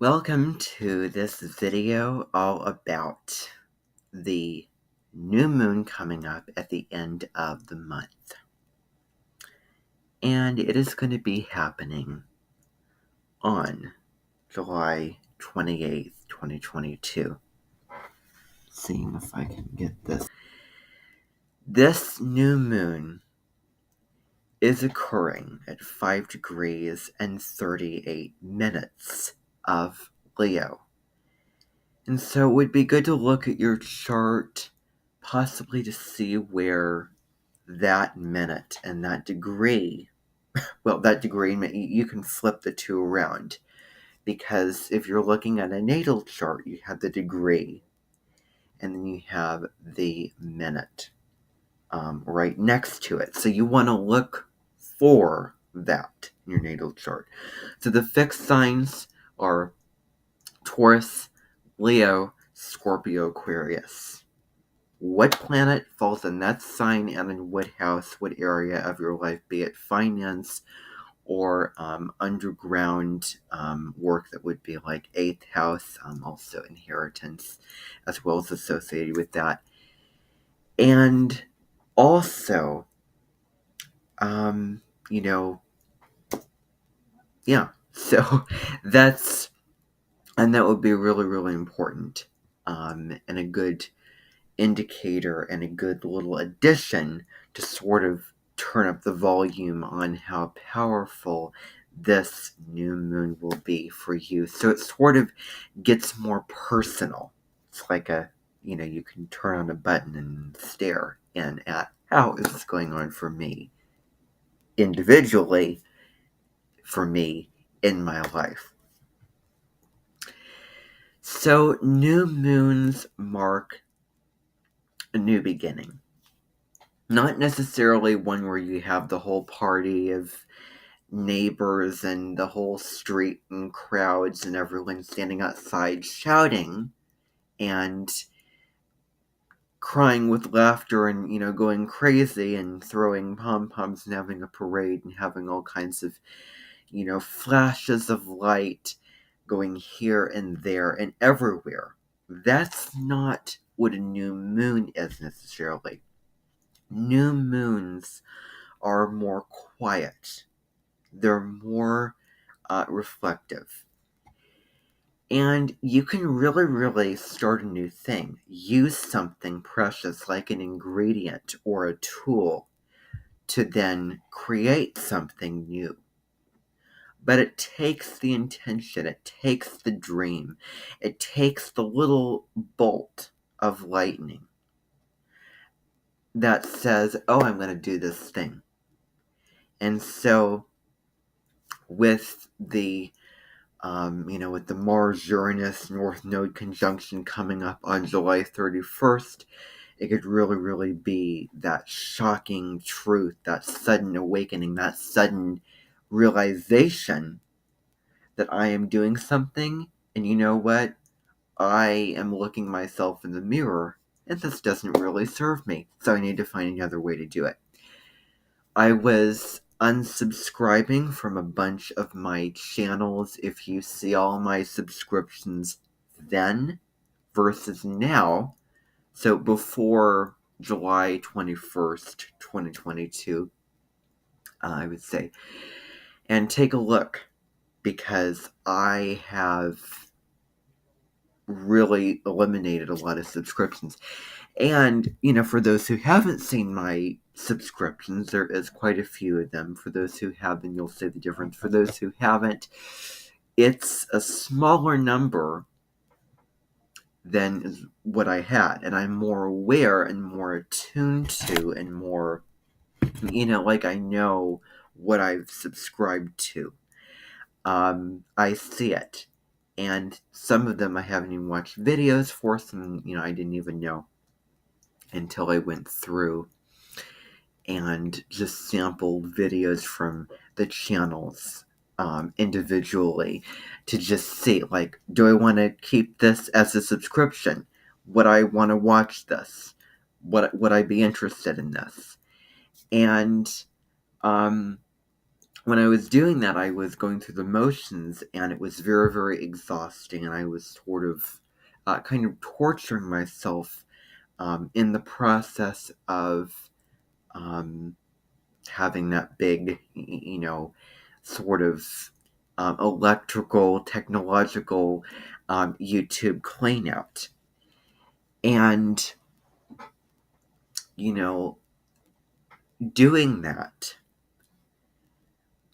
Welcome to this video all about the new moon coming up at the end of the month. And it is going to be happening on July 28th, 2022. Seeing if I can get this. This new moon is occurring at 5 degrees and 38 minutes of Leo. And so it would be good to look at your chart, possibly to see where that minute and that degree, you can flip the two around. Because if you're looking at a natal chart, you have the degree, and then you have the minute right next to it. So you want to look for that in your natal chart. So the fixed signs are Taurus, Leo, Scorpio, Aquarius. What planet falls in that sign and in what house, what area of your life, be it finance or underground work that would be like 8th house, also inheritance, as well as associated with that. And also, so that would be really, really important, and a good indicator and a good little addition to sort of turn up the volume on how powerful this new moon will be for you. So it sort of gets more personal. It's like you can turn on a button and stare in at how is this going on for me individually, for me in my life. So new moons mark a new beginning. Not necessarily one where you have the whole party of neighbors and the whole street and crowds and everyone standing outside shouting and crying with laughter and, going crazy and throwing pom-poms and having a parade and having all kinds of, flashes of light going here and there and everywhere. That's not what a new moon is necessarily. New moons are more quiet. They're more reflective. And you can really, really start a new thing. Use something precious like an ingredient or a tool to then create something new. But it takes the intention, it takes the dream, it takes the little bolt of lightning that says, oh, I'm going to do this thing. And so with the with the Mars-Uranus North Node conjunction coming up on July 31st, it could really, really be that shocking truth, that sudden awakening, that sudden realization that I am doing something, and you know what? I am looking myself in the mirror, and this doesn't really serve me, so I need to find another way to do it. I was unsubscribing from a bunch of my channels. If you see all my subscriptions then versus now, so before July 21st, 2022, I would say, and take a look, because I have really eliminated a lot of subscriptions. And, for those who haven't seen my subscriptions, there is quite a few of them. For those who have, then you'll see the difference. For those who haven't, it's a smaller number than is what I had. And I'm more aware and more attuned to and more, like I know what I've subscribed to. I see it. And some of them I haven't even watched videos for. Some, I didn't even know until I went through and just sampled videos from the channels individually to just see, like, do I want to keep this as a subscription? Would I want to watch this? Would I be interested in this? And when I was doing that, I was going through the motions, and it was very, very exhausting, and I was sort of kind of torturing myself in the process of having that big, sort of electrical, technological YouTube clean out. And, doing that,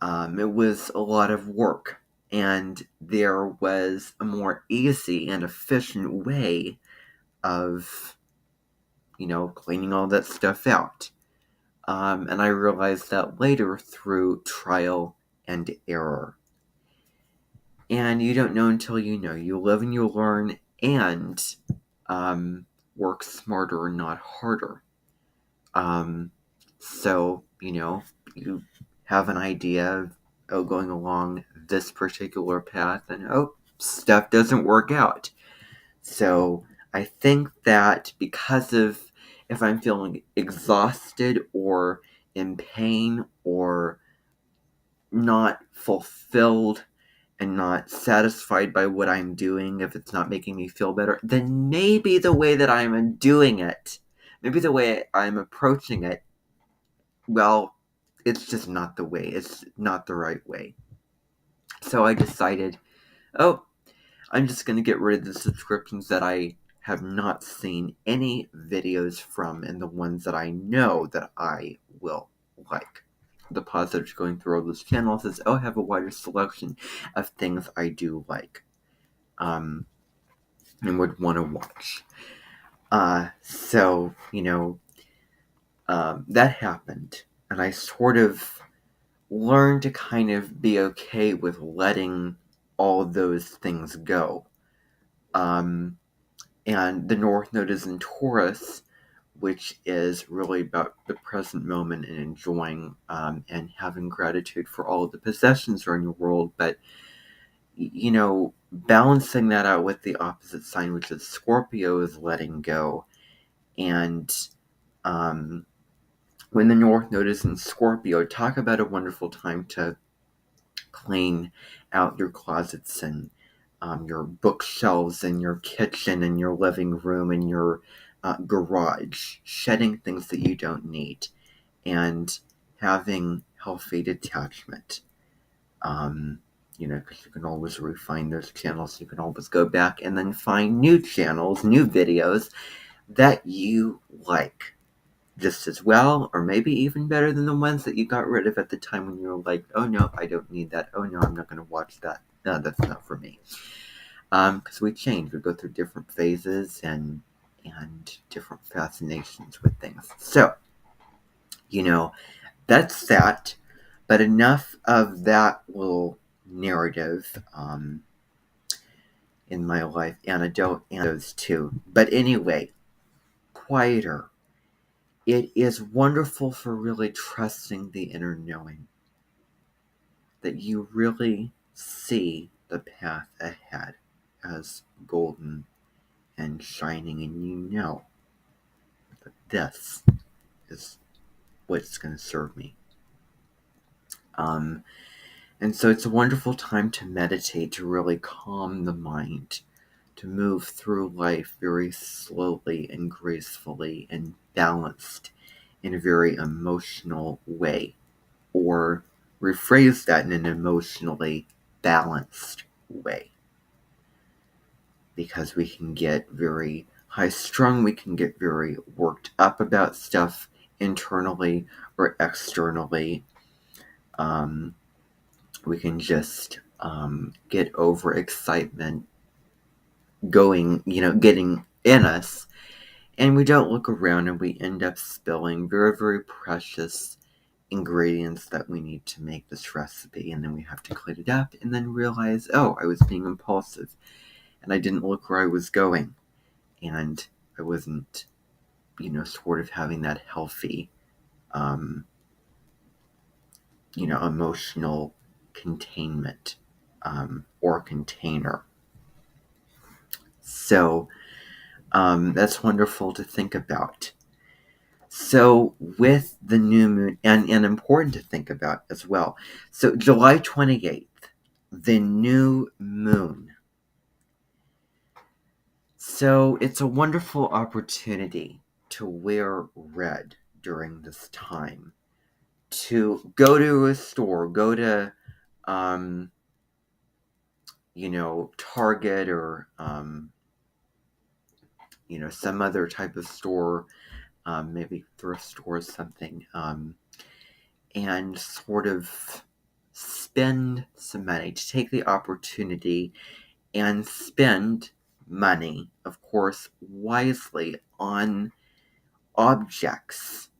it was a lot of work. And there was a more easy and efficient way of, cleaning all that stuff out. And I realized that later through trial and error. And you don't know until you know. You live and you learn, and work smarter, not harder. So, you have an idea of going along this particular path, and stuff doesn't work out. So I think that because of, if I'm feeling exhausted or in pain or not fulfilled and not satisfied by what I'm doing, if it's not making me feel better, then maybe the way that I'm doing it, maybe the way I'm approaching it, well, it's just not the way. It's not the right way. So I decided, I'm just going to get rid of the subscriptions that I have not seen any videos from, and the ones that I know that I will like. The positive going through all those channels is, I have a wider selection of things I do like and would want to watch. So, that happened, and I sort of learned to kind of be okay with letting all those things go. And the North Node is in Taurus, which is really about the present moment and enjoying and having gratitude for all of the possessions are in your world. But, balancing that out with the opposite sign, which is Scorpio, is letting go. And when the North Node is in Scorpio, talk about a wonderful time to clean out your closets and your bookshelves and your kitchen and your living room and your garage, shedding things that you don't need, and having healthy detachment. Because you can always refine those channels. You can always go back and then find new channels, new videos that you like just as well, or maybe even better than the ones that you got rid of at the time when you were like, oh no, I don't need that. Oh no, I'm not going to watch that. No, that's not for me. Because we change, we go through different phases and different fascinations with things. So, that's that. But enough of that little narrative in my life, anecdote, and those two. But anyway, quieter. It is wonderful for really trusting the inner knowing that you really see the path ahead as golden and shining, and you know that this is what's going to serve me. And so it's a wonderful time to meditate, to really calm the mind, to move through life very slowly and gracefully and balanced in a very emotional way, or rephrase that in an emotionally balanced way. Because we can get very high strung, we can get very worked up about stuff internally or externally. We can just get over excitement getting in us, and we don't look around, and we end up spilling very, very precious ingredients that we need to make this recipe, and then we have to clean it up and then realize, I was being impulsive and I didn't look where I was going, and I wasn't sort of having that healthy emotional containment or container. So that's wonderful to think about. So with the new moon, and important to think about as well. So July 28th, the new moon. So it's a wonderful opportunity to wear red during this time. To go to a store, go to, Target or, some other type of store, maybe thrift store or something, and sort of spend some money, to take the opportunity and spend money, of course, wisely on objects,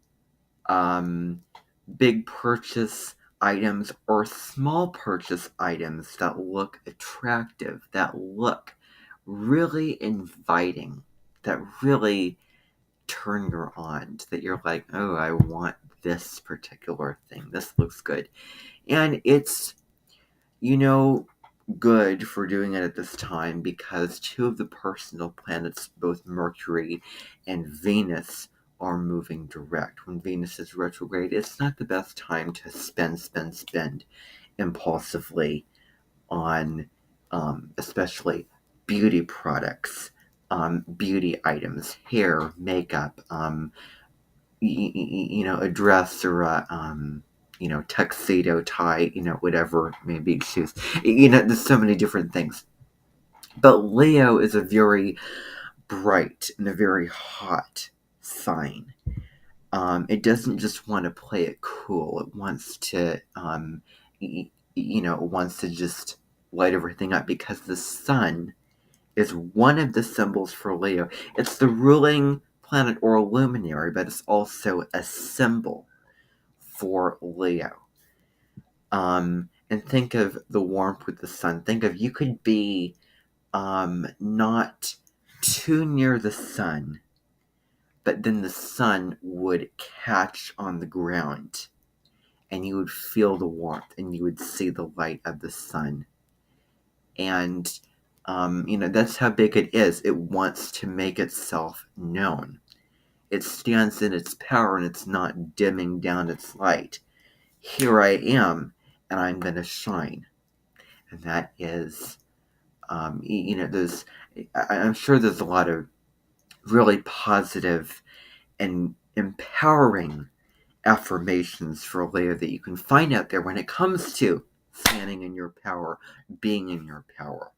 big purchase items or small purchase items that look attractive, that look really inviting, that really turn you on, that you're like, oh, I want this particular thing. This looks good. And it's, good for doing it at this time because two of the personal planets, both Mercury and Venus, are moving direct. When Venus is retrograde, it's not the best time to spend impulsively on, especially beauty products, beauty items, hair, makeup, a dress or a, tuxedo, tie, whatever maybe shoes. There's so many different things. But Leo is a very bright and a very hot sign. It doesn't just want to play it cool. It wants to, it wants to just light everything up because the sun is one of the symbols for Leo. It's the ruling planet or luminary, but it's also a symbol for Leo. And think of the warmth with the sun. Think of, you could be not too near the sun, but then the sun would catch on the ground and you would feel the warmth and you would see the light of the sun. And, that's how big it is. It wants to make itself known. It stands in its power and it's not dimming down its light. Here I am, and I'm going to shine. And that is, I'm sure there's a lot of really positive and empowering affirmations for Leo that you can find out there when it comes to standing in your power, being in your power,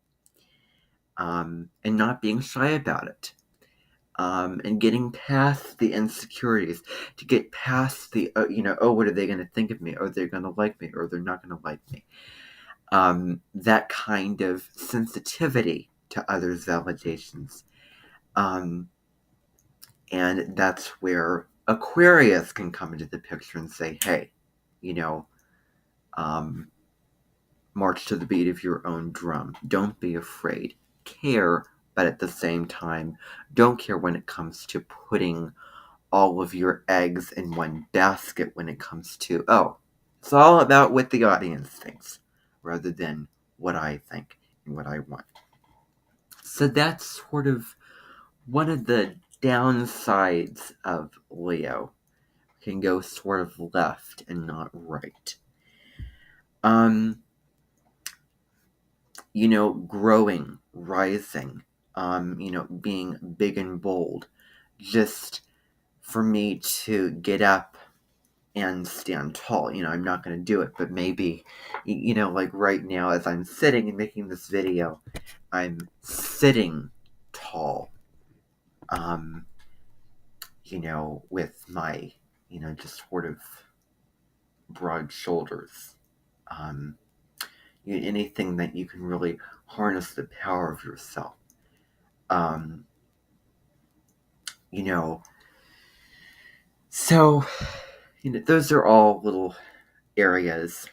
and not being shy about it. And getting past the insecurities, to get past the, what are they going to think of me? Or they're going to like me, or they're not going to like me. That kind of sensitivity to others' validations. And that's where Aquarius can come into the picture and say, hey, march to the beat of your own drum. Don't be afraid. Care, but at the same time, don't care when it comes to putting all of your eggs in one basket when it comes to, it's all about what the audience thinks rather than what I think and what I want. So that's sort of one of the downsides of Leo. Can go sort of left and not right. Growing, rising, being big and bold. Just for me to get up and stand tall. I'm not going to do it, but maybe, like right now as I'm sitting and making this video, I'm sitting tall, with my, just sort of broad shoulders. Anything that you can really harness the power of yourself. So, those are all little areas.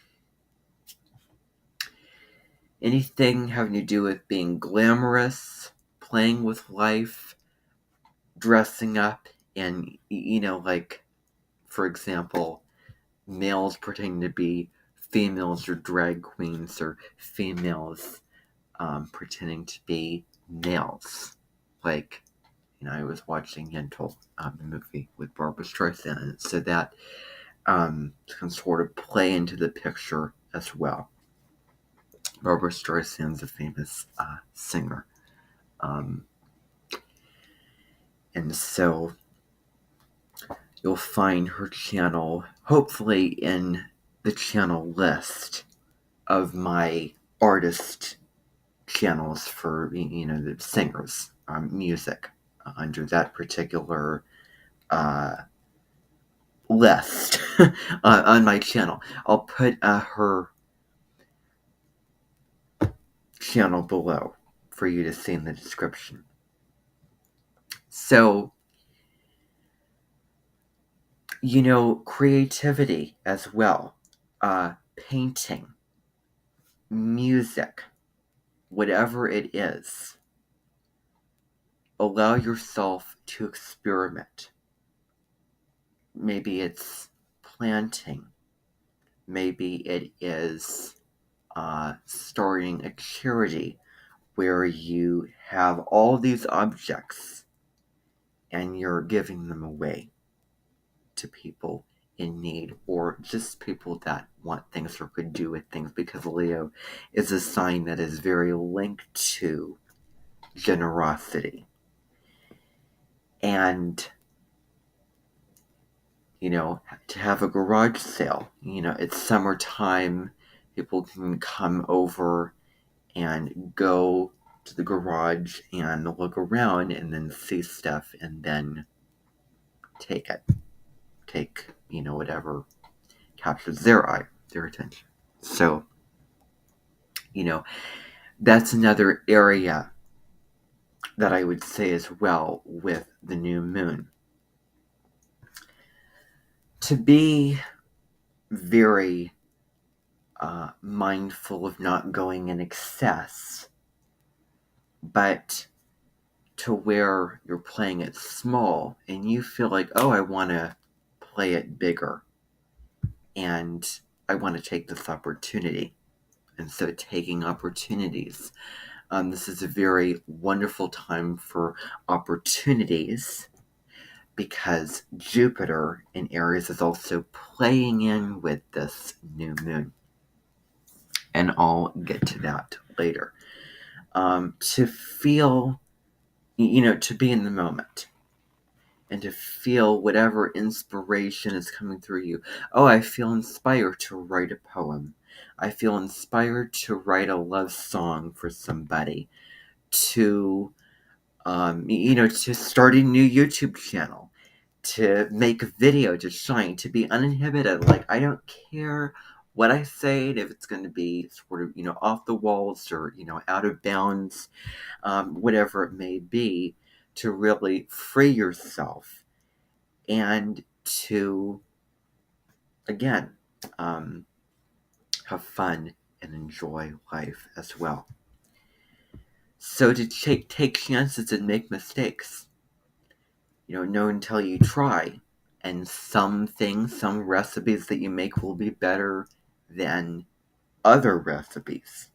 Anything having to do with being glamorous, playing with life, dressing up, and, like, for example, males pretending to be females or drag queens, or females pretending to be males. Like, I was watching Yentl, the movie with Barbara Streisand, so that can sort of play into the picture as well. Barbara Streisand's a famous singer. And so you'll find her channel, hopefully, in the channel list of my artist channels for, the singers, music, under that particular list on my channel. I'll put her channel below for you to see in the description. So, creativity as well, painting, music, whatever it is, allow yourself to experiment. Maybe it's planting. Maybe it is starting a charity where you have all these objects and you're giving them away to people in need, or just people that want things or could do with things, because Leo is a sign that is very linked to generosity. And to have a garage sale, it's summertime, people can come over and go to the garage and look around and then see stuff and then take whatever captures their eye, their attention. So, that's another area that I would say as well with the new moon. To be very mindful of not going in excess, but to where you're playing it small and you feel like, oh, I want to play it bigger and I want to take this opportunity. And so taking opportunities. This is a very wonderful time for opportunities because Jupiter in Aries is also playing in with this new moon. And I'll get to that later. To feel, to be in the moment and to feel whatever inspiration is coming through you. Oh, I feel inspired to write a poem. I feel inspired to write a love song for somebody, to to start a new YouTube channel, to make a video, to shine, to be uninhibited. Like, I don't care what I say, if it's going to be sort of, off the walls or, out of bounds, whatever it may be, to really free yourself and to, again, have fun and enjoy life as well. So to take chances and make mistakes. Know until you try. And some recipes that you make will be better than other recipes.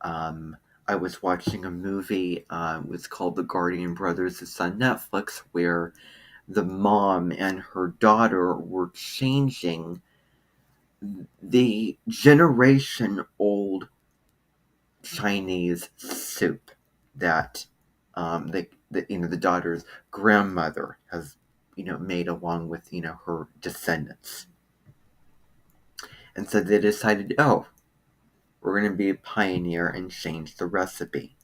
I was watching a movie, it was called The Guardian Brothers. It's on Netflix, where the mom and her daughter were changing the generation-old Chinese soup that the daughter's grandmother has made along with her descendants. And so they decided, oh, we're going to be a pioneer and change the recipe.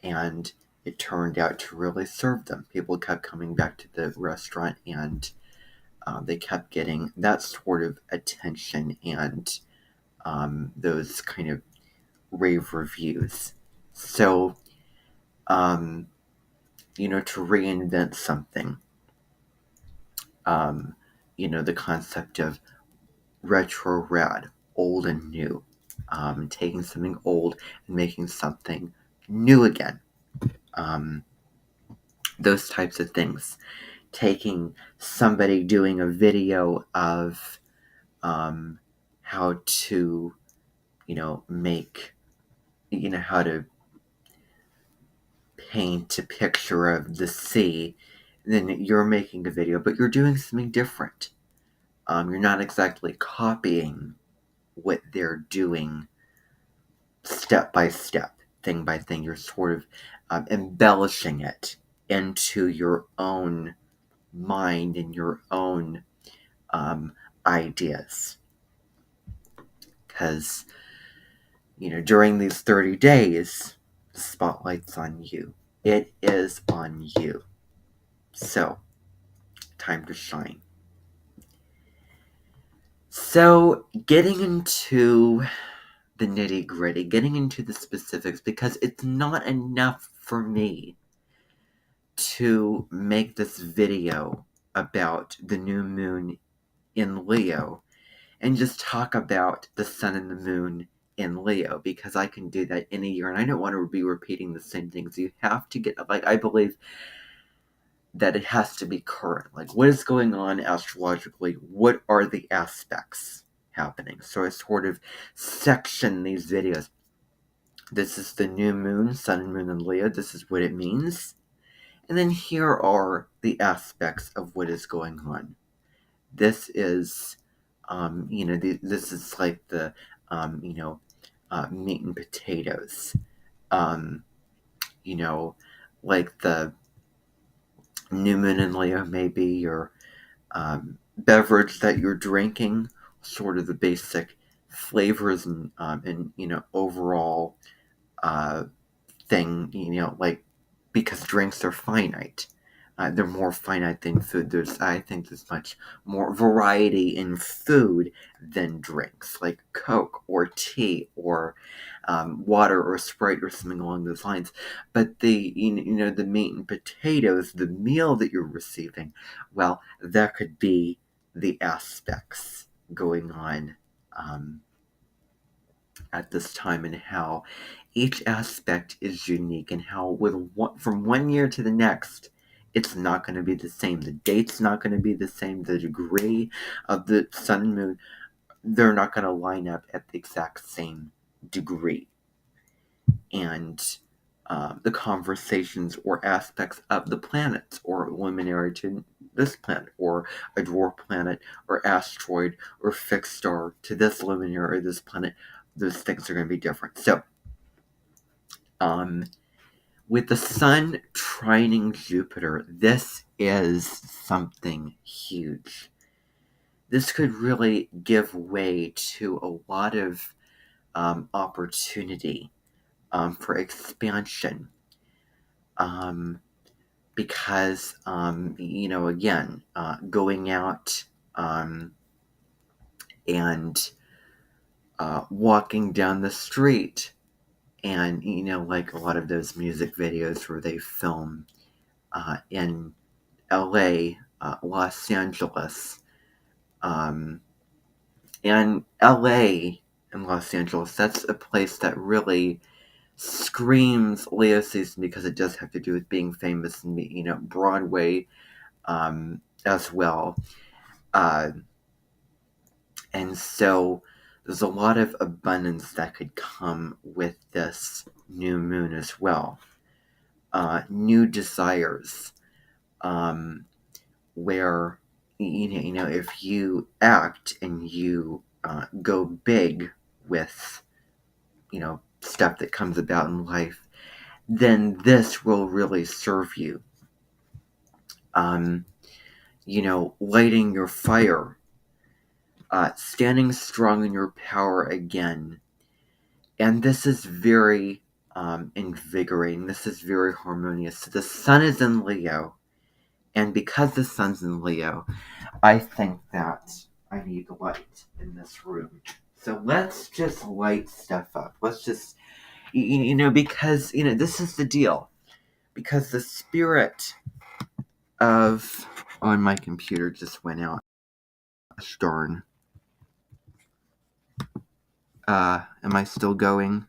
And it turned out to really serve them. People kept coming back to the restaurant, and they kept getting that sort of attention and those kind of rave reviews. So, to reinvent something, the concept of retro rad, old and new, taking something old and making something new again. Those types of things. Taking somebody doing a video of how to, make, how to paint a picture of the sea, then you're making a video, but you're doing something different. You're not exactly copying what they're doing step by step, thing by thing. You're sort of embellishing it into your own mind and your own ideas. Because, during these 30 days, the spotlight's on you. It is on you. So, time to shine. So, getting into the nitty gritty, getting into the specifics, because it's not enough for me to make this video about the new moon in Leo and just talk about the sun and the moon in Leo, because I can do that in a year and I don't want to be repeating the same things. You have to get, I believe that it has to be current. What is going on astrologically? What are the aspects happening? So I sort of section these videos. This is the new moon, sun and moon in Leo. This is what it means. And then here are the aspects of what is going on. This is, this is like the, meat and potatoes. Like the new moon in Leo may be your beverage that you're drinking, sort of the basic flavors and overall thing, because drinks are finite. They're more finite than food. I think there's much more variety in food than drinks, like Coke or tea or water or Sprite or something along those lines. But the the meat and potatoes, the meal that you're receiving, well, that could be the aspects going on at this time, and how each aspect is unique, and how from one year to the next, it's not going to be the same. The date's not going to be the same. The degree of the sun and moon, they're not going to line up at the exact same degree. And the conversations or aspects of the planets, or luminary to this planet, or a dwarf planet, or asteroid, or fixed star to this luminary or this planet, those things are going to be different. So, with the sun trining Jupiter, this is something huge. This could really give way to a lot of opportunity for expansion. Because, again, going out and walking down the street, and, like a lot of those music videos where they film in LA, Los Angeles, and LA and Los Angeles, that's a place that really screams Leo season, because it does have to do with being famous, and, Broadway as well. And so there's a lot of abundance that could come with this new moon as well. New desires, where, if you act and you go big with, stuff that comes about in life, then this will really serve you. Lighting your fire, standing strong in your power again. And this is very invigorating. This is very harmonious. So the sun is in Leo. And because the sun's in Leo, I think that I need light in this room. So let's just light stuff up. Let's just, because, this is the deal. Because the spirit of... Oh, and my computer just went out. Darn. Am I still going?